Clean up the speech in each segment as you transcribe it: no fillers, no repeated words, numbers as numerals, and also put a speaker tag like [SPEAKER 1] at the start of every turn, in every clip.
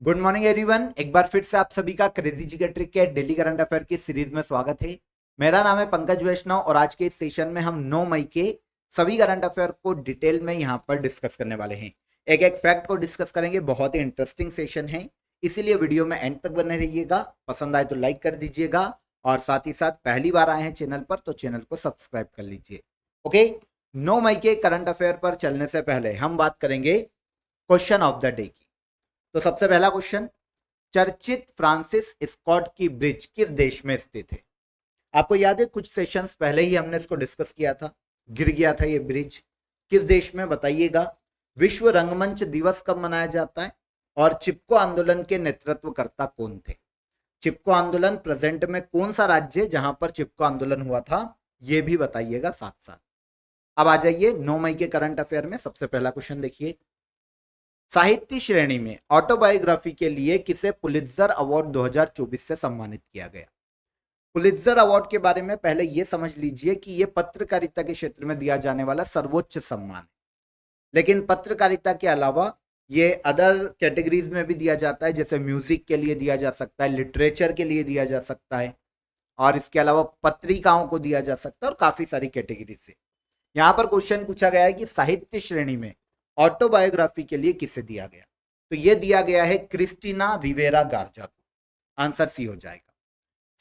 [SPEAKER 1] Good morning everyone. एक बार फिर से आप सभी का क्रेजी जिगर ट्रिक के डेली करंट अफेयर की सीरीज में स्वागत है। मेरा नाम है पंकज वैष्णव और आज के इस सेशन में हम 9 मई के सभी करंट अफेयर को डिटेल में यहां पर डिस्कस करने वाले हैं। एक एक फैक्ट को डिस्कस करेंगे। बहुत ही इंटरेस्टिंग सेशन है, इसीलिए वीडियो में एंड तक बने रहिएगा। पसंद आए तो लाइक कर दीजिएगा और साथ ही साथ पहली बार आए हैं चैनल पर तो चैनल को सब्सक्राइब कर लीजिए। ओके, 9 मई के करंट अफेयर पर चलने से पहले हम बात करेंगे क्वेश्चन ऑफ द डे की। तो सबसे पहला क्वेश्चन, चर्चित फ्रांसिस स्कॉट की ब्रिज किस देश में स्थित है? आपको याद है कुछ सेशंस पहले ही हमने इसको डिस्कस किया था, गिर गया था ये ब्रिज। किस देश में बताइएगा। विश्व रंगमंच दिवस कब मनाया जाता है और चिपको आंदोलन के नेतृत्वकर्ता कौन थे? चिपको आंदोलन प्रेजेंट में कौन सा राज्य है जहां पर चिपको आंदोलन हुआ था, यह भी बताइएगा साथ साथ। अब आ जाइए 9 मई के करंट अफेयर में। सबसे पहला क्वेश्चन देखिए, साहित्य श्रेणी में ऑटोबायोग्राफी के लिए किसे पुलित्जर अवार्ड 2024 से सम्मानित किया गया? पुलित्जर अवार्ड के बारे में पहले यह समझ लीजिए कि यह पत्रकारिता के क्षेत्र में दिया जाने वाला सर्वोच्च सम्मान है, लेकिन पत्रकारिता के अलावा ये अदर कैटेगरीज में भी दिया जाता है। जैसे म्यूजिक के लिए दिया जा सकता है, लिटरेचर के लिए दिया जा सकता है और इसके अलावा पत्रिकाओं को दिया जा सकता है और काफी सारी कैटेगरी से। यहां पर क्वेश्चन पूछा गया है कि साहित्य श्रेणी में ऑटोबायोग्राफी के लिए किसे दिया गया, तो यह दिया गया है क्रिस्टीना रिवेरा गार्जा को। आंसर सी हो जाएगा।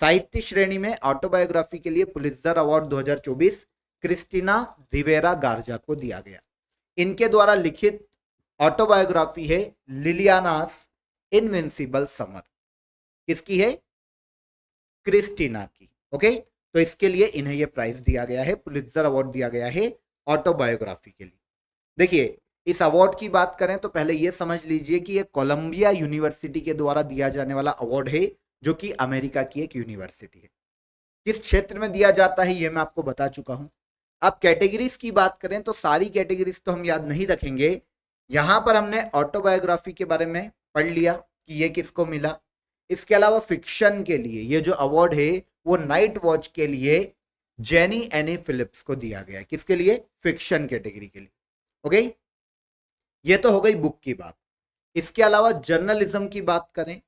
[SPEAKER 1] साहित्य श्रेणी में ऑटोबायोग्राफी के लिए पुलित्जर अवार्ड 2024 क्रिस्टीना रिवेरा गार्जा को दिया गया। इनके द्वारा लिखित ऑटोबायोग्राफी है लिलियानास इनविंसिबल समर। किसकी है? क्रिस्टीना की। ओके, तो इसके लिए इन्हें यह प्राइज दिया गया है, पुलित्जर अवार्ड दिया गया है ऑटोबायोग्राफी के लिए। देखिए, इस अवार्ड की बात करें तो पहले यह समझ लीजिए कि यह कोलंबिया यूनिवर्सिटी के द्वारा दिया जाने वाला अवार्ड है, जो कि अमेरिका की एक यूनिवर्सिटी है। किस क्षेत्र में दिया जाता है यह मैं आपको बता चुका हूं। अब कैटेगरीज की बात करें तो सारी कैटेगरीज तो हम याद नहीं रखेंगे। यहां पर हमने ऑटोबायोग्राफी के बारे में पढ़ लिया कि यह किसको मिला। इसके अलावा फिक्शन के लिए यह जो अवार्ड है वो नाइट वॉच के लिए जेनी एनी फिलिप्स को दिया गया है। किसके लिए? फिक्शन कैटेगरी के लिए। ओके, ये तो हो गई बुक की बात। इसके अलावा जर्नलिज्म की बात करें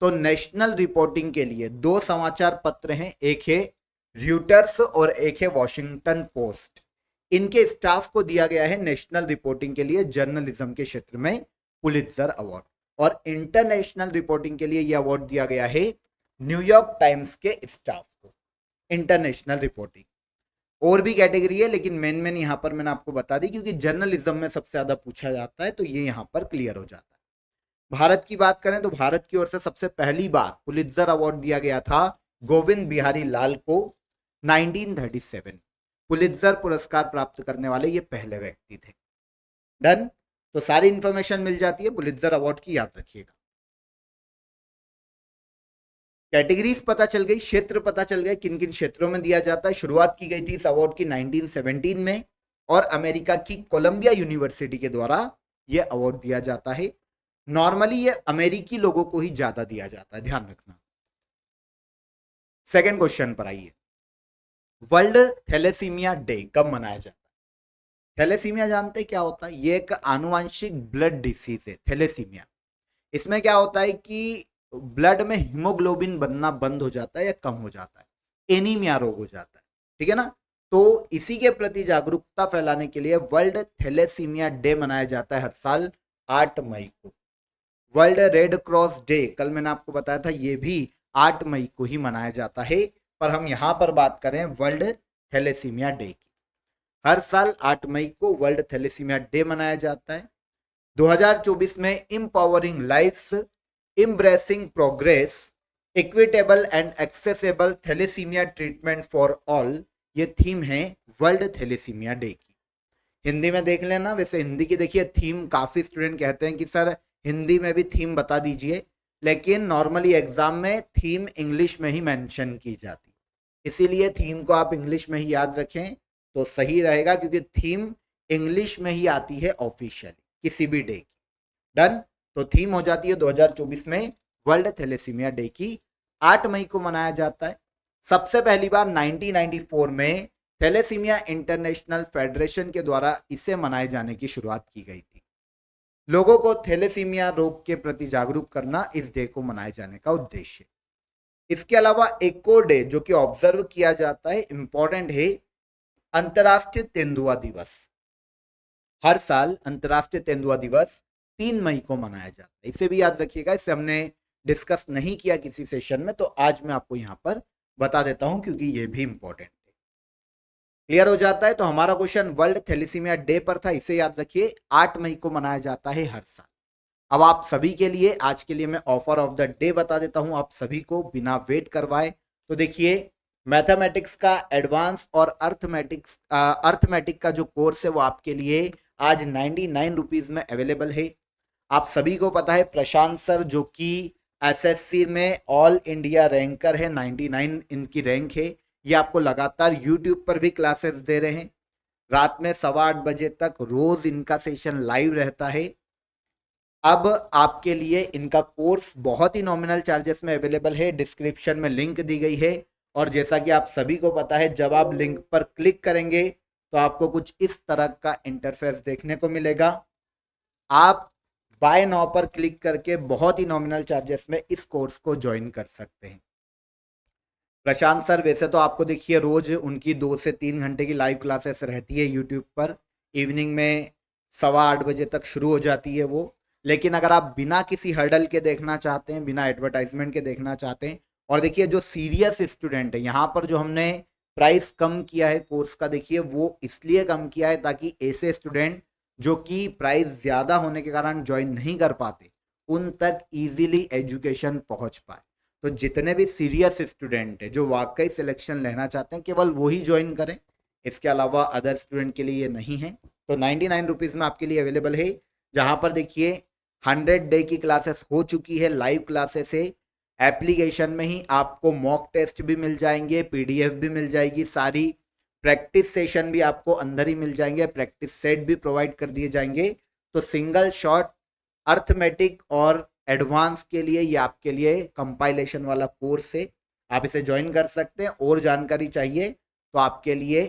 [SPEAKER 1] तो नेशनल रिपोर्टिंग के लिए दो समाचार पत्र हैं, एक है र्यूटर्स और एक है वॉशिंगटन पोस्ट। इनके स्टाफ को दिया गया है नेशनल रिपोर्टिंग के लिए जर्नलिज्म के क्षेत्र में पुलित्जर अवार्ड, और इंटरनेशनल रिपोर्टिंग के लिए यह अवार्ड दिया गया है न्यूयॉर्क टाइम्स के स्टाफ को। इंटरनेशनल रिपोर्टिंग और भी कैटेगरी है, लेकिन मेन यहां पर मैंने आपको बता दी क्योंकि जर्नलिज्म में सबसे ज्यादा पूछा जाता है, तो ये यहां पर क्लियर हो जाता है। भारत की बात करें तो भारत की ओर से सबसे पहली बार पुलित्जर अवार्ड दिया गया था गोविंद बिहारी लाल को 1937। पुलित्जर पुरस्कार प्राप्त करने वाले ये पहले व्यक्ति थे। डन, तो सारी इंफॉर्मेशन मिल जाती है पुलित्जर अवार्ड की, याद रखिएगा। कैटेगरीज पता चल गई, क्षेत्र पता चल गए किन किन क्षेत्रों में दिया जाता है। शुरुआत की गई थी इस अवार्ड की 1917 में और अमेरिका की कोलंबिया यूनिवर्सिटी के द्वारा यह अवार्ड दिया जाता है। नॉर्मली ये अमेरिकी लोगों को ही ज्यादा दिया जाता है, ध्यान रखना। सेकंड क्वेश्चन पर आइए, वर्ल्ड थैलेसीमिया डे कब मनाया जाता है? थैलेसीमिया जानते क्या होता है? ये एक आनुवांशिक ब्लड डिसीज है थैलेसीमिया। इसमें क्या होता है कि ब्लड में हीमोग्लोबिन बनना बंद हो जाता है या कम हो जाता है, एनीमिया रोग हो जाता है, ठीक है ना। तो इसी के प्रति जागरूकता फैलाने के लिए वर्ल्ड थैलेसीमिया डे मनाया जाता है हर साल 8 मई को। वर्ल्ड रेड क्रॉस डे कल मैंने आपको बताया था, ये भी 8 मई को ही मनाया जाता है, पर हम यहां पर बात करें वर्ल्ड थैलेसीमिया डे की। हर साल 8 मई को वर्ल्ड थैलेसीमिया डे मनाया जाता है। 2024 में empowering lives, embracing progress, equitable and accessible thalassemia treatment for all, ये थीम है वर्ल्ड थैलेसीमिया डे की। हिंदी में देख लेना। वैसे हिंदी की देखिए थीम, काफी स्टूडेंट कहते हैं कि सर हिंदी में भी थीम बता दीजिए, लेकिन नॉर्मली एग्जाम में थीम इंग्लिश में ही मेंशन की जाती, इसीलिए थीम को आप इंग्लिश में ही याद रखें तो सही रहेगा, क्योंकि थीम इंग्लिश में ही आती है ऑफिशियली किसी भी डे की। डन, तो थीम हो जाती है 2024 में वर्ल्ड थैलेसीमिया डे की। 8 मई को मनाया जाता है। सबसे पहली बार 1994 में थैलेसीमिया इंटरनेशनल फेडरेशन के द्वारा इसे मनाए जाने की शुरुआत की गई थी। लोगों को थैलेसीमिया रोग के प्रति जागरूक करना इस डे को मनाए जाने का उद्देश्य। इसके अलावा एक और डे जो कि ऑब्जर्व किया जाता है, इंपॉर्टेंट है, अंतर्राष्ट्रीय तेंदुआ दिवस। हर साल अंतर्राष्ट्रीय तेंदुआ दिवस 3 मई को मनाया जाता है। इसे भी याद रखिएगा, इसे हमने डिस्कस नहीं किया किसी सेशन में, तो आज मैं आपको यहां पर बता देता हूं क्योंकि ये भी इंपॉर्टेंट है। क्लियर हो जाता है। तो हमारा क्वेश्चन वर्ल्ड थैलेसीमिया डे पर था, इसे याद रखिए। 8 मई को मनाया जाता है हर साल। अब आप सभी के लिए आज के लिए मैं ऑफर ऑफ द डे बता देता हूं आप सभी को बिना वेट करवाए। तो देखिए, मैथमेटिक्स का एडवांस और अर्थमेटिक का जो कोर्स है वो आपके लिए आज 99 रुपीज में अवेलेबल है। आप सभी को पता है प्रशांत सर जो कि एसएससी में ऑल इंडिया रैंकर है, 99 इनकी रैंक है। ये आपको लगातार यूट्यूब पर भी क्लासेस दे रहे हैं। रात में 8:15 तक रोज इनका सेशन लाइव रहता है। अब आपके लिए इनका कोर्स बहुत ही नॉमिनल चार्जेस में अवेलेबल है। डिस्क्रिप्शन में लिंक दी गई है और जैसा कि आप सभी को पता है, जब आप लिंक पर क्लिक करेंगे तो आपको कुछ इस तरह का इंटरफेस देखने को मिलेगा। आप बाय नाउ पर क्लिक करके बहुत ही नॉमिनल चार्जेस में इस कोर्स को ज्वाइन कर सकते हैं। प्रशांत सर वैसे तो आपको देखिए रोज उनकी 2 से 3 घंटे की लाइव क्लासेस रहती है यूट्यूब पर। इवनिंग में 8:15 तक शुरू हो जाती है वो। लेकिन अगर आप बिना किसी हर्डल के देखना चाहते हैं, बिना एडवर्टाइजमेंट के देखना चाहते हैं, और देखिए जो सीरियस स्टूडेंट है, यहाँ पर जो हमने प्राइस कम किया है कोर्स का, देखिए वो इसलिए कम किया है ताकि ऐसे स्टूडेंट जो कि प्राइस ज्यादा होने के कारण ज्वाइन नहीं कर पाते, उन तक इजीली एजुकेशन पहुंच पाए। तो जितने भी सीरियस स्टूडेंट है जो वाकई सिलेक्शन लेना चाहते हैं, केवल वो ही ज्वाइन करें। इसके अलावा अदर स्टूडेंट के लिए ये नहीं है। तो 99 रुपीज में आपके लिए अवेलेबल है, जहां पर देखिए 100 डे की क्लासेस हो चुकी है, लाइव क्लासेस है। एप्लीकेशन में ही आपको मॉक टेस्ट भी मिल जाएंगे, पीडीएफ भी मिल जाएगी, सारी प्रैक्टिस सेशन भी आपको अंदर ही मिल जाएंगे, प्रैक्टिस सेट भी प्रोवाइड कर दिए जाएंगे। तो सिंगल शॉट अर्थमेटिक और एडवांस के लिए ये आपके लिए कंपाइलेशन वाला कोर्स है, आप इसे ज्वाइन कर सकते हैं। और जानकारी चाहिए तो आपके लिए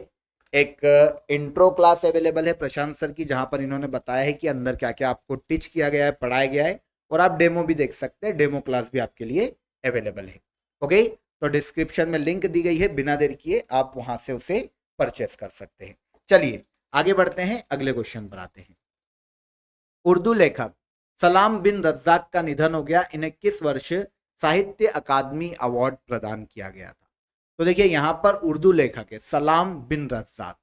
[SPEAKER 1] एक इंट्रो क्लास अवेलेबल है प्रशांत सर की, जहां पर इन्होंने बताया है कि अंदर क्या क्या आपको टीच किया गया है, पढ़ाया गया है, और आप डेमो भी देख सकते हैं। डेमो क्लास भी आपके लिए अवेलेबल है। ओके, तो डिस्क्रिप्शन में लिंक दी गई है, बिना देर किए आप वहां से उसे परचेस कर सकते हैं। चलिए आगे बढ़ते हैं, अगले क्वेश्चन पर आते हैं। उर्दू लेखक सलाम बिन रज्जाक का निधन हो गया, इन्हें किस वर्ष साहित्य अकादमी अवार्ड प्रदान किया गया था? तो देखिए यहां पर उर्दू लेखक है सलाम बिन रज्जाक,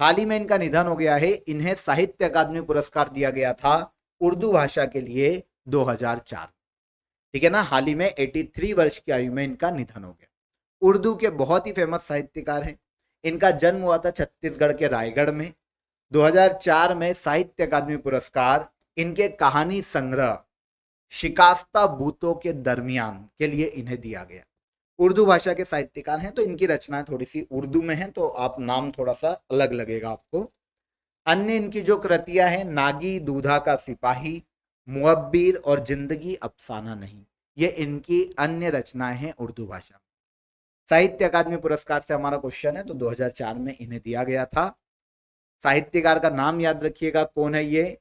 [SPEAKER 1] हाल ही में इनका निधन हो गया है। इन्हें साहित्य अकादमी पुरस्कार दिया गया था उर्दू भाषा के लिए 2004। ठीक है ना, हाल ही में 83 वर्ष की आयु में इनका निधन हो गया। उर्दू के बहुत ही फेमस साहित्यकार हैं। इनका जन्म हुआ था छत्तीसगढ़ के रायगढ़ में। 2004 में साहित्य अकादमी पुरस्कार इनके कहानी संग्रह शिकास्ता बूतों के दरमियान के लिए इन्हें दिया गया। उर्दू भाषा के साहित्यकार हैं, तो इनकी रचनाएं थोड़ी सी उर्दू में हैं, तो आप नाम थोड़ा सा अलग लगेगा आपको। अन्य इनकी जो कृतियां हैं, नागी दूधा का सिपाही, मुअब्बिर और जिंदगी अफसाना नहीं, ये इनकी अन्य रचनाएं हैं उर्दू भाषा में। साहित्य अकादमी पुरस्कार से हमारा क्वेश्चन है, तो 2004 में इन्हें दिया गया था। साहित्यकार का नाम याद रखिएगा, कौन है ये?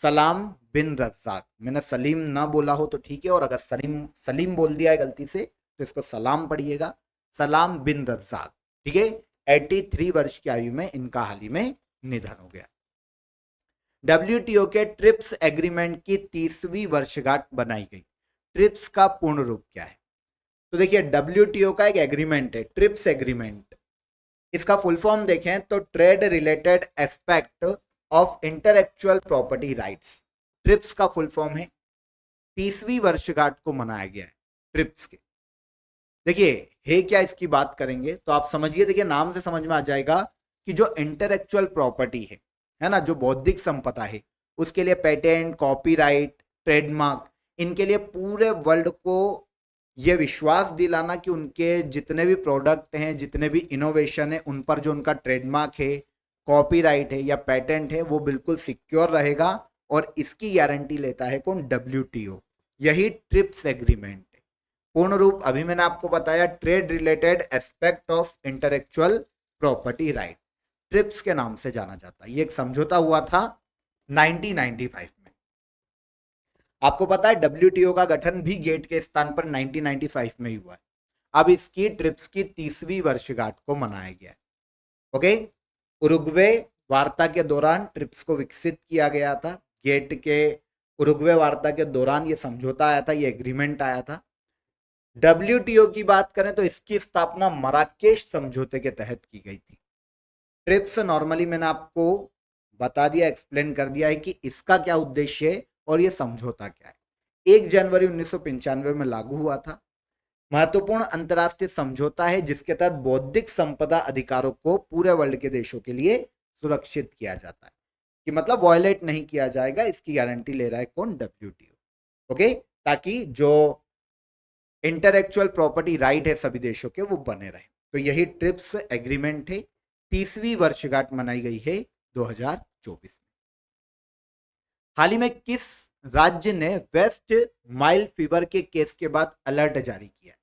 [SPEAKER 1] सलाम बिन रज्जाक। मैंने सलीम ना बोला हो तो ठीक है, और अगर सलीम बोल दिया है गलती से तो इसको सलाम पढ़िएगा, सलाम बिन रज्जाक। ठीक है, 83 वर्ष की आयु में इनका हाल ही में निधन हो गया। डब्ल्यूटीओ के ट्रिप्स एग्रीमेंट की 30वीं वर्षगांठ बनाई गई। ट्रिप्स का पूर्ण रूप क्या है? तो देखिए डब्ल्यूटीओ का एक एग्रीमेंट है, ट्रिप्स एग्रीमेंट। इसका फुल फॉर्म देखें तो trade related aspect of intellectual property rights, trips का फुल फॉर्म है। 30वीं वर्षगांठ को मनाया गया है ट्रिप्स के। देखिए है क्या, इसकी बात करेंगे तो आप समझिए, देखिए नाम से समझ में आ जाएगा कि जो इंटेलेक्चुअल प्रॉपर्टी है ना, जो बौद्धिक संपदा है, उसके लिए पेटेंट, कॉपीराइट, ट्रेडमार्क, इनके लिए पूरे वर्ल्ड को ये विश्वास दिलाना कि उनके जितने भी प्रोडक्ट हैं, जितने भी इनोवेशन है, उन पर जो उनका ट्रेडमार्क है, कॉपीराइट है या पेटेंट है, वो बिल्कुल सिक्योर रहेगा। और इसकी गारंटी लेता है कौन? डब्ल्यूटीओ। यही ट्रिप्स एग्रीमेंट है। पूर्ण रूप अभी मैंने आपको बताया, trade related aspect of intellectual property right, trips के नाम से जाना जाता है। ये एक समझौता हुआ था 1995 में। आपको पता है डब्ल्यूटीओ का गठन भी गेट के स्थान पर 1995 में ही हुआ है। अब इसकी ट्रिप्स की 30वीं वर्षगांठ को मनाया गया है। ओके, उरुग्वे वार्ता के दौरान ट्रिप्स को विकसित किया गया था। गेट के उरुग्वे वार्ता के दौरान ये समझौता आया था, ये एग्रीमेंट आया था। डब्ल्यूटीओ की बात करें तो इसकी स्थापना मराकेश समझौते के तहत की गई थी। ट्रिप्स नॉर्मली मैंने आपको बता दिया, एक्सप्लेन कर दिया है कि इसका क्या उद्देश्य है और ये समझौता क्या है। 1 जनवरी 1995 में लागू हुआ था। महत्वपूर्ण अंतर्राष्ट्रीय समझौता है जिसके तहत बौद्धिक संपदा अधिकारों को पूरे वर्ल्ड के देशों के लिए सुरक्षित किया जाता है, कि मतलब वायलेट नहीं किया जाएगा, इसकी गारंटी ले रहा है कौन? डब्ल्यूटीओ। ओके, ताकि जो इंटेलेक्चुअल प्रॉपर्टी राइट है सभी देशों के वो बने रहे। तो यही ट्रिप्स एग्रीमेंट है। 30वीं वर्षगांठ मनाई गई है 2024 में। हाल ही में किस राज्य ने वेस्ट नाइल फीवर के केस के बाद अलर्ट जारी किया?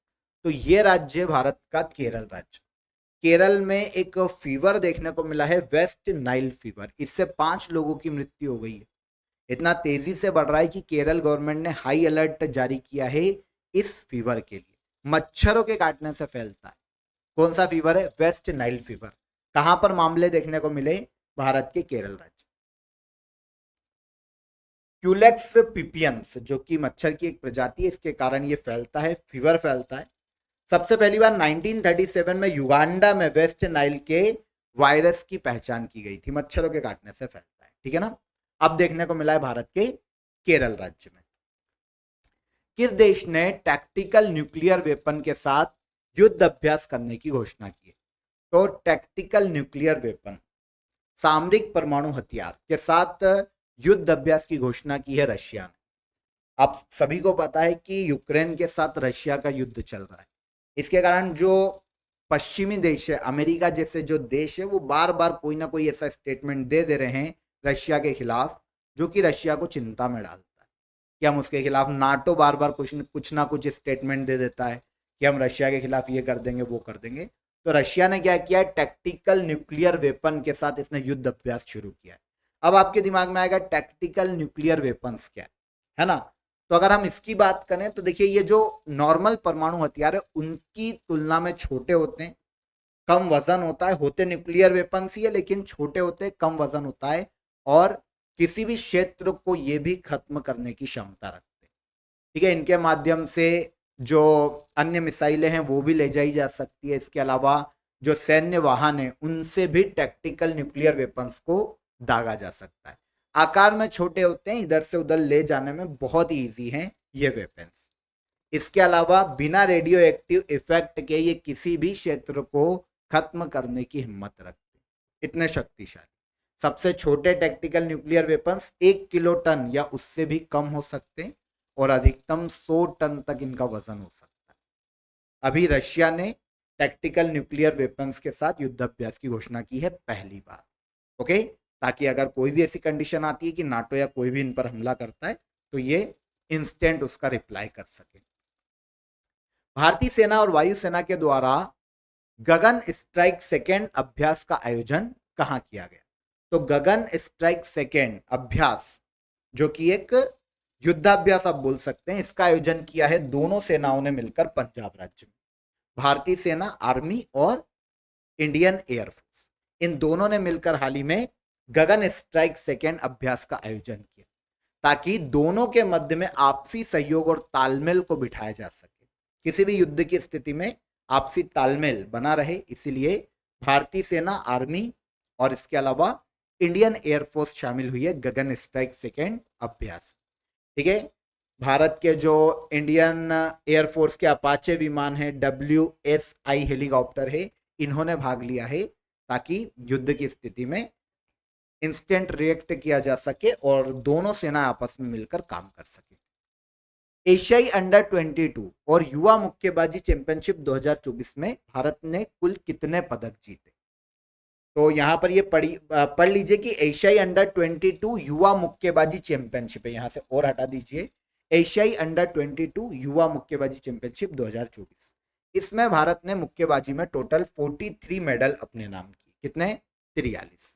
[SPEAKER 1] तो ये राज्य भारत का केरल राज्य। केरल में एक फीवर देखने को मिला है, वेस्ट नाइल फीवर। इससे 5 लोगों की मृत्यु हो गई है। इतना तेजी से बढ़ रहा है कि केरल गवर्नमेंट ने हाई अलर्ट जारी किया है इस फीवर के लिए। मच्छरों के काटने से फैलता है। कौन सा फीवर है? West Nile fever. कहां पर मामले देखने को मिले? भारत के केरल राज्य। क्यूलेक्स पिपियंस जो कि मच्छर की एक प्रजाति है, इसके कारण ये फैलता है, फीवर फैलता है। सबसे पहली बार 1937 में युगांडा में वेस्ट नाइल के वायरस की पहचान की गई थी। मच्छरों के काटने से फैलता है, ठीक है ना। अब देखने को मिला है भारत के केरल राज्य में। किस देश ने टैक्टिकल न्यूक्लियर वेपन के साथ युद्ध अभ्यास करने की घोषणा की? तो टैक्टिकल न्यूक्लियर वेपन, सामरिक परमाणु हथियार के साथ युद्ध अभ्यास की घोषणा की है रशिया ने। आप सभी को पता है कि यूक्रेन के साथ रशिया का युद्ध चल रहा है। इसके कारण जो पश्चिमी देश है, अमेरिका जैसे जो देश है, वो बार बार कोई ना कोई ऐसा स्टेटमेंट दे रहे हैं रशिया के खिलाफ, जो कि रशिया को चिंता में डालता है कि हम उसके खिलाफ, नाटो बार बार कुछ ना कुछ स्टेटमेंट दे देता है कि हम रशिया के खिलाफ ये कर देंगे, वो कर देंगे। तो रशिया ने क्या किया है? टैक्टिकल न्यूक्लियर वेपन के साथ इसने युद्ध अभ्यास शुरू किया है। अब आपके दिमाग में आएगा टैक्टिकल न्यूक्लियर वेपन्स क्या है ना। तो अगर हम इसकी बात करें तो देखिए, ये जो नॉर्मल परमाणु हथियार है उनकी तुलना में छोटे होते हैं, कम वजन होता है। होते न्यूक्लियर वेपन्स ही है लेकिन छोटे होते हैं, कम वजन होता है, और किसी भी क्षेत्र को ये भी खत्म करने की क्षमता रखते हैं, ठीक है। इनके माध्यम से जो अन्य मिसाइलें हैं वो भी ले जाई जा सकती है। इसके अलावा जो सैन्य वाहन है उनसे भी टैक्टिकल न्यूक्लियर वेपन्स को दागा जा सकता है। आकार में छोटे होते हैं, इधर से उधर ले जाने में बहुत ही ईजी हैं ये वेपन्स। इसके अलावा बिना रेडियो एक्टिव इफेक्ट के ये किसी भी क्षेत्र को खत्म करने की हिम्मत रखते हैं, इतने शक्तिशाली। सबसे छोटे tactical nuclear weapons 1 kiloton या उससे भी कम हो सकते हैं, और अधिकतम 100 टन तक इनका वजन हो सकता है। अभी रशिया ने टैक्टिकल न्यूक्लियर वेपन्स के साथ युद्धाभ्यास की घोषणा की है पहली बार। ओके, ताकि अगर कोई भी ऐसी कंडीशन आती है कि नाटो या कोई भी इन पर हमला करता है तो ये इंस्टेंट उसका रिप्लाई कर सके। भारतीय सेना और वायुसेना के द्वारा गगन स्ट्राइक सेकेंड अभ्यास का आयोजन कहां किया गया? तो गगन स्ट्राइक सेकेंड अभ्यास जो कि एक युद्धाभ्यास आप बोल सकते हैं, इसका आयोजन किया है दोनों सेनाओं ने मिलकर पंजाब राज्य में। भारतीय सेना, आर्मी और इंडियन एयरफोर्स, इन दोनों ने मिलकर हाल ही में गगन स्ट्राइक सेकेंड अभ्यास का आयोजन किया, ताकि दोनों के मध्य में आपसी सहयोग और तालमेल को बिठाया जा सके। किसी भी युद्ध की स्थिति में आपसी तालमेल बना रहे, इसीलिए भारतीय सेना, आर्मी और इसके अलावा इंडियन एयरफोर्स शामिल हुई है गगन स्ट्राइक सेकेंड अभ्यास, ठीक है। भारत के जो इंडियन एयरफोर्स के अपाचे विमान है, WSI हेलीकॉप्टर है, इन्होंने भाग लिया है ताकि युद्ध की स्थिति में इंस्टेंट रिएक्ट किया जा सके और दोनों सेना आपस में मिलकर काम कर सके। एशियाई अंडर 22 और युवा मुक्केबाजी चैंपियनशिप 2024 में भारत ने कुल कितने पदक जीते? तो यहां पर ये पढ़ लीजिए कि एशियाई अंडर 22 युवा मुक्केबाजी चैंपियनशिप है, यहां से और हटा दीजिए। एशियाई अंडर 22 युवा मुक्केबाजी चैंपियनशिप 2024, इसमें भारत ने मुक्केबाजी में टोटल 43 मेडल अपने नाम किए। कितने? 43,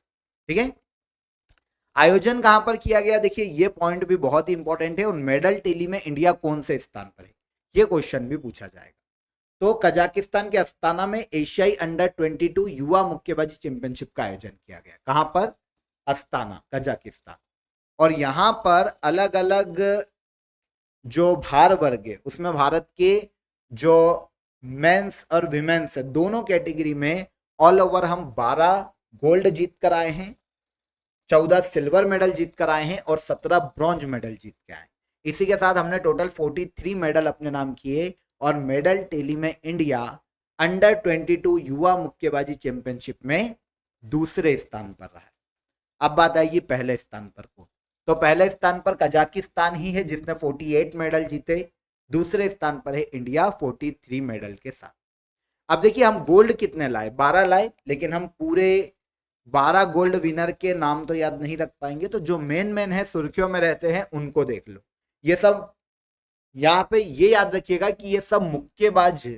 [SPEAKER 1] ठीक है। आयोजन कहां पर किया गया, देखिए ये पॉइंट भी बहुत ही इंपॉर्टेंट है। और मेडल टेली में इंडिया कौन से स्थान पर है, ये क्वेश्चन भी पूछा जाएगा। तो कजाकिस्तान के अस्ताना में एशियाई अंडर 22 युवा मुक्केबाजी चैंपियनशिप का आयोजन किया गया। कहां पर, अस्ताना, कजाकिस्तान। और यहां पर अलग अलग जो भार वर्ग है उसमें भारत के जो मेंस और विमेंस है दोनों कैटेगरी में ऑल ओवर हम 12 गोल्ड जीत कर आए हैं, 14 सिल्वर मेडल जीत कर आए हैं और 17 ब्रॉन्ज मेडल जीत के आए। इसी के साथ हमने टोटल 43 मेडल अपने नाम किए और मेडल टेली में इंडिया अंडर 22 युवा मुक्केबाजी चैंपियनशिप में दूसरे स्थान पर रहा है। अब बात आएगी पहले स्थान पर को, तो पहले स्थान पर कजाकिस्तान ही है जिसने 48 मेडल जीते। दूसरे स्थान पर है इंडिया 43 मेडल के साथ। अब देखिए हम गोल्ड कितने लाए, 12 लाए, लेकिन हम पूरे 12 गोल्ड विनर के नाम तो याद नहीं रख पाएंगे, तो जो मेन है सुर्खियों में रहते हैं उनको देख लो। ये सब यहाँ पे ये याद रखिएगा कि ये सब मुक्केबाज,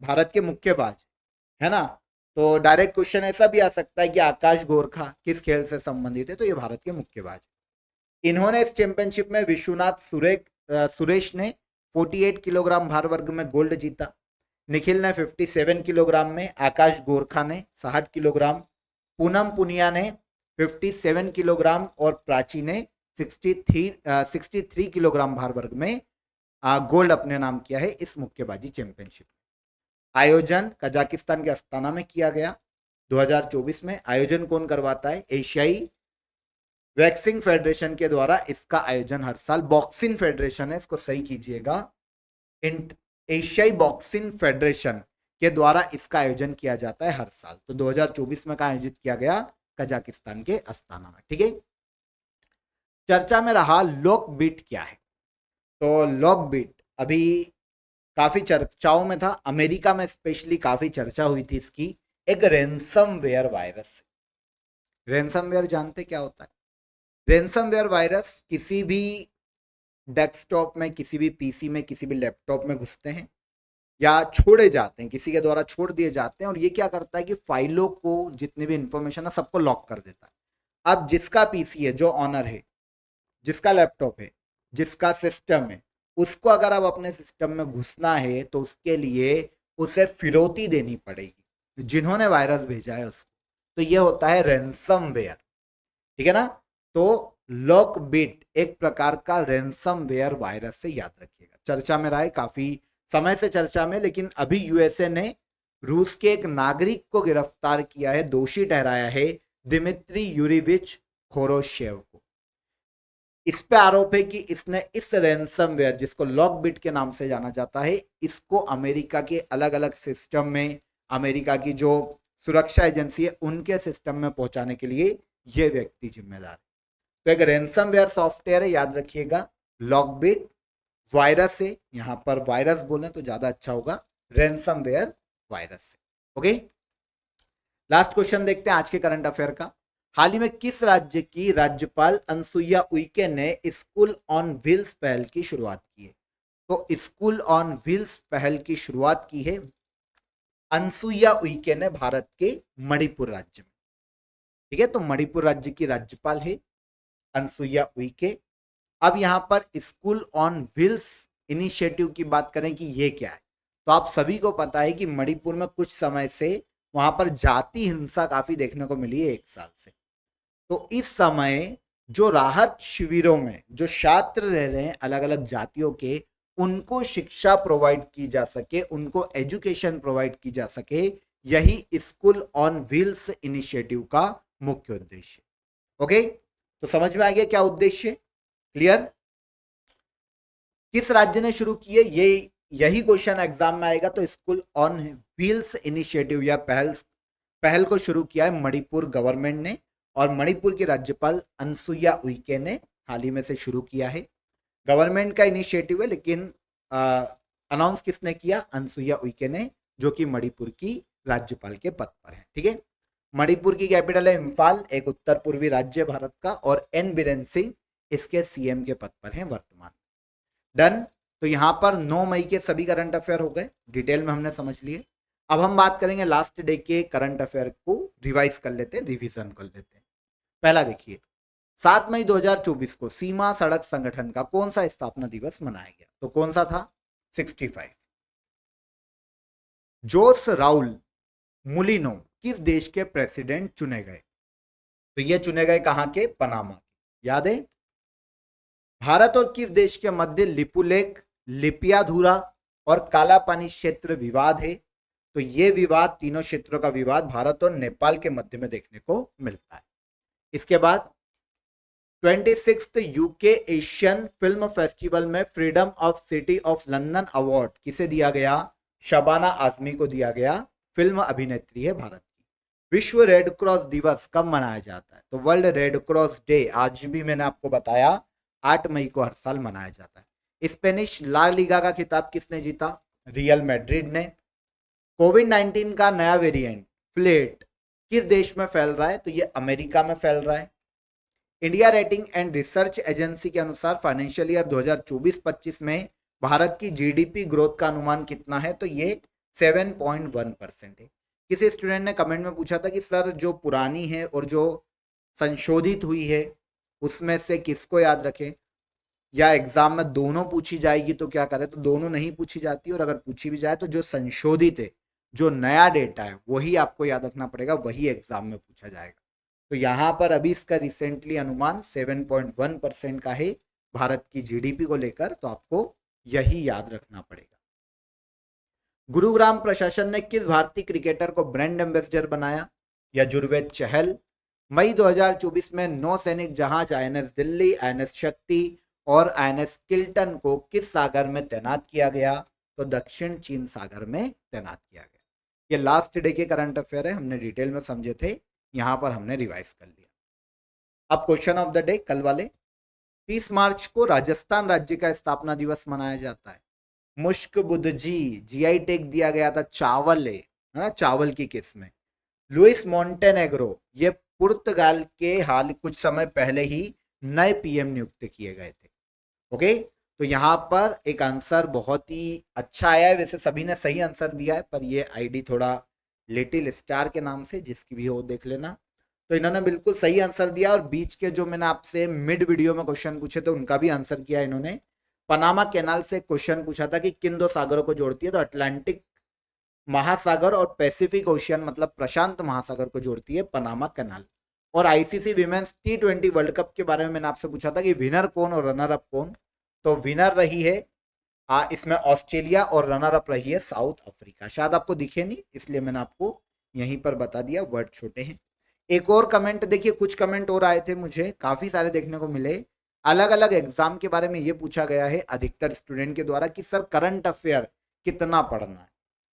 [SPEAKER 1] भारत के मुक्केबाज है ना। तो डायरेक्ट क्वेश्चन ऐसा भी आ सकता है कि आकाश गोरखा किस खेल से संबंधित है, तो ये भारत के मुक्केबाज। इन्होंने इस चैंपियनशिप में विश्वनाथ सुरेश ने 48 किलोग्राम भार वर्ग में गोल्ड जीता, निखिल ने 57 किलोग्राम में, आकाश गोरखा ने 60 किलोग्राम, पूनम पुनिया ने 57 किलोग्राम और प्राची ने 63 किलोग्राम भार वर्ग में गोल्ड अपने नाम किया है इस मुक्केबाजी चैंपियनशिप। आयोजन कजाकिस्तान के अस्ताना में किया गया 2024 में। आयोजन कौन करवाता है, एशियाई वैक्सिंग फेडरेशन के द्वारा इसका आयोजन हर साल, बॉक्सिंग फेडरेशन है, इसको सही कीजिएगा, एशियाई बॉक्सिंग फेडरेशन के द्वारा इसका आयोजन किया जाता है हर साल। तो 2024 में का आयोजित किया गया कजाकिस्तान के अस्ताना में। ठीक है, चर्चा में रहा लॉक बीट क्या है। तो लॉक बीट अभी काफी चर्चाओं में था, अमेरिका में स्पेशली काफी चर्चा हुई थी इसकी। एक रैनसमवेयर वायरस, रैनसमवेयर जानते क्या होता है? रैनसमवेयर वायरस किसी भी डेस्कटॉप में, किसी भी पीसी में, किसी भी लैपटॉप में घुसते हैं या छोड़े जाते हैं, किसी के द्वारा छोड़ दिए जाते हैं, और ये क्या करता है कि फाइलों को, जितनी भी इंफॉर्मेशन है सबको लॉक कर देता है। अब जिसका पीसी है, जो ऑनर है, जिसका लैपटॉप है, जिसका सिस्टम है, उसको अगर अब अपने सिस्टम में घुसना है तो उसके लिए उसे फिरौती देनी पड़ेगी जिन्होंने वायरस भेजा है उसको। तो ये होता है रैनसमवेयर, ठीक है ना। तो लॉक बीट एक प्रकार का रैनसमवेयर वायरस से याद रखिएगा, चर्चा में रहा है काफी समय से चर्चा में। लेकिन अभी यूएसए ने रूस के एक नागरिक को गिरफ्तार किया है, दोषी ठहराया है, दिमित्री यूरिविच खोरोशेव को। इस पे आरोप है कि इसने इस रैनसमवेयर, जिसको लॉक बीट के नाम से जाना जाता है, इसको अमेरिका के अलग अलग सिस्टम में, अमेरिका की जो सुरक्षा एजेंसी है उनके सिस्टम में पहुंचाने के लिए यह व्यक्ति जिम्मेदार है। तो एक रैनसमवेयर सॉफ्टवेयर है, याद रखिएगा, लॉक बीट वायरस है, यहां पर वायरस बोले तो ज्यादा अच्छा होगा, रैनसमवेयर वायरस है। ओके, लास्ट क्वेश्चन देखते हैं आज के करंट अफेयर का। हाल ही में किस राज्य की राज्यपाल अनसुईया उइके ने स्कूल ऑन व्हील्स पहल की शुरुआत की है? तो स्कूल ऑन व्हील्स पहल की शुरुआत की है अनसुईया उइके ने भारत के मणिपुर राज्य में। ठीक है, तो मणिपुर राज्य की राज्यपाल है अनसुईया उइके। अब यहां पर स्कूल ऑन व्हील्स इनिशिएटिव की बात करें कि ये क्या है, तो आप सभी को पता है कि मणिपुर में कुछ समय से वहां पर जाति हिंसा काफी देखने को मिली है 1 साल से। तो इस समय जो राहत शिविरों में जो छात्र रह रहे हैं अलग अलग जातियों के, उनको शिक्षा प्रोवाइड की जा सके, उनको एजुकेशन प्रोवाइड की जा सके, यही स्कूल ऑन व्हील्स इनिशिएटिव का मुख्य उद्देश्य। ओके, तो समझ में आ गया क्या उद्देश्य, क्लियर? किस राज्य ने शुरू की है, यही क्वेश्चन एग्जाम में आएगा। तो स्कूल ऑन व्हील्स इनिशिएटिव या पहल को शुरू किया है मणिपुर गवर्नमेंट ने, और मणिपुर की राज्यपाल अनसुईया उइके ने हाल ही में से शुरू किया है। गवर्नमेंट का इनिशिएटिव है, लेकिन अनाउंस किसने किया, अनसुईया उइके ने, जो कि मणिपुर की राज्यपाल के पद पर है। ठीक है, मणिपुर की कैपिटल है इम्फाल, एक उत्तर पूर्वी राज्य भारत का, और एन बीरेन सिंह इसके सीएम के पद पर हैं वर्तमान। डन। तो यहां पर 9 मई के सभी करंट अफेयर हो गए, डिटेल में हमने समझ लिए। अब हम बात करेंगे लास्ट डे के करंट अफेयर को रिवाइज कर लेते हैं, रिवीजन कर लेते हैं। पहला देखिए, 7 मई 2024 को सीमा सड़क संगठन का कौन सा स्थापना दिवस मनाया गया? तो कौन सा था? 65। जोस राउल मुलिनो किस देश के प्रेसिडेंट चुने गए? तो ये चुने गए कहां के? पनामा के। याद है? भारत और किस देश के मध्य लिपुलेख, लिपियाधुरा और काला पानी क्षेत्र विवाद है? तो ये विवाद, तीनों क्षेत्रों का विवाद भारत और नेपाल के मध्य में देखने को मिलता है। इसके बाद 26th UK Asian film festival में freedom of city of London award किसे दिया गया? शबाना आजमी को दिया गया। फिल्म अभिनेत्री है भारत की। विश्व रेड क्रॉस दिवस कब मनाया जाता है? तो वर्ल्ड रेड क्रॉस डे, आज भी मैंने आपको बताया, 8 मई को हर साल मनाया जाता है। स्पेनिश ला लीगा का खिताब किसने जीता? रियल मैड्रिड ने। कोविड 19 का नया वेरिएंट फ्लेट किस देश में फैल रहा है? तो ये अमेरिका में फैल रहा है। India rating and research agency के अनुसार फाइनेंशियल ईयर 2024-25 में भारत की जीडीपी ग्रोथ का अनुमान कितना है? तो ये 7.1% है। किसी स्टूडेंट ने कमेंट में पूछा था कि सर जो पुरानी है और जो संशोधित हुई है उसमें से किसको याद रखें, या एग्जाम में दोनों पूछी जाएगी तो क्या करें? तो दोनों नहीं पूछी जाती, और अगर पूछी भी जाए तो जो संशोधित है, जो नया डेटा है, वही आपको याद रखना पड़ेगा, वही एग्जाम में पूछा जाएगा। तो यहां पर अभी इसका रिसेंटली अनुमान 7.1% का है भारत की जीडीपी को लेकर, तो आपको यही याद रखना पड़ेगा। गुरुग्राम प्रशासन ने किस भारतीय क्रिकेटर को ब्रांड एम्बेसडर बनाया? यजुर्वेद चहल। मई 2024 में नौसैनिक जहाज आईएनएस दिल्ली, आईएनएस शक्ति और आईएनएस किल्टन को किस सागर में तैनात किया गया? तो दक्षिण चीन सागर में तैनात किया गया। ये लास्ट डे के करंट अफेयर है, हमने डिटेल में समझे थे, यहां पर हमने रिवाइज कर लिया। अब क्वेश्चन ऑफ द डे कल वाले। 30 मार्च को राजस्थान राज्य का स्थापना दिवस मनाया जाता है। मुश्क बुद्ध जी, जीआई टैग दिया गया था चावल है ना, चावल की किस्म में। लुइस मोंटेनेग्रो, ये पुर्तगाल के हाल कुछ समय पहले ही नए पीएम नियुक्त किए गए थे। ओके, तो यहां पर एक आंसर बहुत ही अच्छा आया है, वैसे सभी ने सही आंसर दिया है, पर ये आईडी थोड़ा लिटिल स्टार के नाम से, जिसकी भी हो देख लेना। तो इन्होंने बिल्कुल सही आंसर दिया, और बीच के जो मैंने आपसे मिड वीडियो में क्वेश्चन पूछे थे उनका भी आंसर किया इन्होंने। पनामा कैनाल से क्वेश्चन पूछा था कि किन दो सागरों को जोड़ती है? तो अटलांटिक महासागर और पैसिफिक ओशियन मतलब प्रशांत महासागर को जोड़ती है पनामा कैनाल। और ICC women's T20 world cup के बारे में मैंने आपसे पूछा था कि विनर कौन और रनर अप कौन? तो विनर रही है इसमें ऑस्ट्रेलिया, और रनर अप रही है साउथ अफ्रीका। शायद आपको दिखे नहीं, इसलिए मैंने आपको यहीं पर बता दिया, वर्ड छोटे हैं। एक और कमेंट देखिए, कुछ कमेंट और आए थे मुझे, काफी सारे देखने को मिले। अलग अलग एग्जाम के बारे में ये पूछा गया है अधिकतर स्टूडेंट के द्वारा कि सर करंट अफेयर कितना पढ़ना है।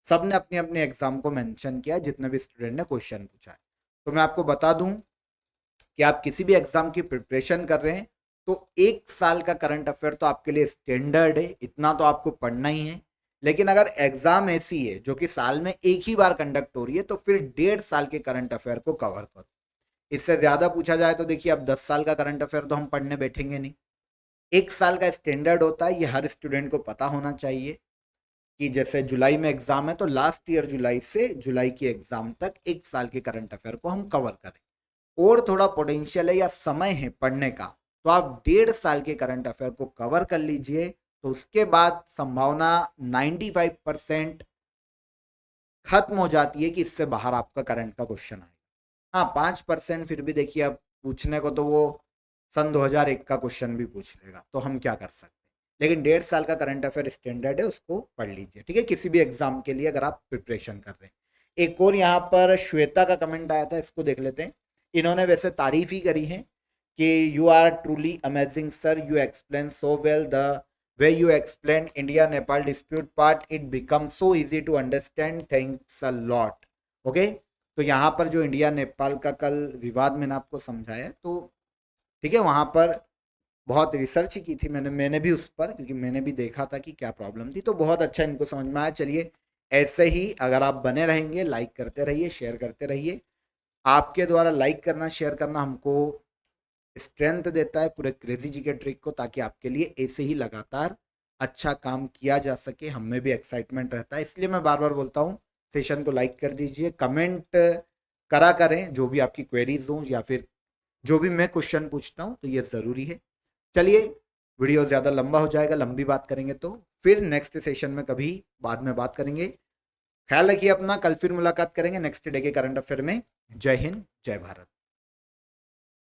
[SPEAKER 1] सबने अपने अपने एग्जाम को मेंशन किया, जितने भी स्टूडेंट ने क्वेश्चन पूछा है। तो मैं आपको बता दूं कि आप किसी भी एग्जाम की प्रिपरेशन कर रहे हैं तो 1 साल का करंट अफेयर तो आपके लिए स्टैंडर्ड है, इतना तो आपको पढ़ना ही है। लेकिन अगर एग्जाम ऐसी है जो कि साल में एक ही बार कंडक्ट हो रही है, तो फिर 1.5 साल के करंट अफेयर को कवर करो। इससे ज्यादा पूछा जाए तो देखिए, अब 10 साल का करंट अफेयर तो हम पढ़ने बैठेंगे नहीं। 1 साल का स्टैंडर्ड होता है, ये हर स्टूडेंट को पता होना चाहिए कि जैसे जुलाई में एग्जाम है तो लास्ट ईयर जुलाई से जुलाई की एग्जाम तक 1 साल के करंट अफेयर को हम कवर करें। और थोड़ा पोटेंशियल है या समय है पढ़ने का, तो आप 1.5 साल के करंट अफेयर को कवर कर लीजिए, तो उसके बाद संभावना 95% खत्म हो जाती है कि इससे बाहर आपका करंट का क्वेश्चन आएगा। हाँ, 5% फिर भी देखिए, अब पूछने को तो वो सन 2001 का क्वेश्चन भी पूछ लेगा, तो हम क्या कर सकते हैं। लेकिन 1.5 साल का करंट अफेयर स्टैंडर्ड है, उसको पढ़ लीजिए, ठीक है, किसी भी एग्जाम के लिए अगर आप प्रिपरेशन कर रहे हैं। एक और यहाँ पर श्वेता का कमेंट आया था, इसको देख लेते हैं। इन्होंने वैसे तारीफ ही करी है कि you are truly amazing sir, you explain so well, the way you explain India Nepal dispute part, it become so easy to understand, thanks a lot. Okay, तो यहाँ पर जो इंडिया नेपाल का कल विवाद मैंने आपको समझाया, तो ठीक है, वहां पर बहुत रिसर्च की थी मैंने भी उस पर, क्योंकि मैंने भी देखा था कि क्या प्रॉब्लम थी, तो बहुत अच्छा इनको समझ में आया। चलिए, ऐसे ही अगर आप बने रहेंगे, लाइक करते रहिए, शेयर करते रहिए। आपके द्वारा लाइक करना, शेयर करना हमको स्ट्रेंथ देता है पूरे क्रेजी जी के ट्रिक को, ताकि आपके लिए ऐसे ही लगातार अच्छा काम किया जा सके, हमें भी एक्साइटमेंट रहता है। इसलिए मैं बार बार बोलता हूँ, सेशन को लाइक कर दीजिए, कमेंट करा करें जो भी आपकी क्वेरीज हो, या फिर जो भी मैं क्वेश्चन पूछता हूँ तो ये जरूरी है। चलिए, वीडियो ज्यादा लंबा हो जाएगा, लंबी बात करेंगे तो फिर नेक्स्ट सेशन में कभी बाद में बात करेंगे। ख्याल रखिए अपना, कल फिर मुलाकात करेंगे नेक्स्ट डे के करंट अफेयर में। जय हिंद, जय भारत।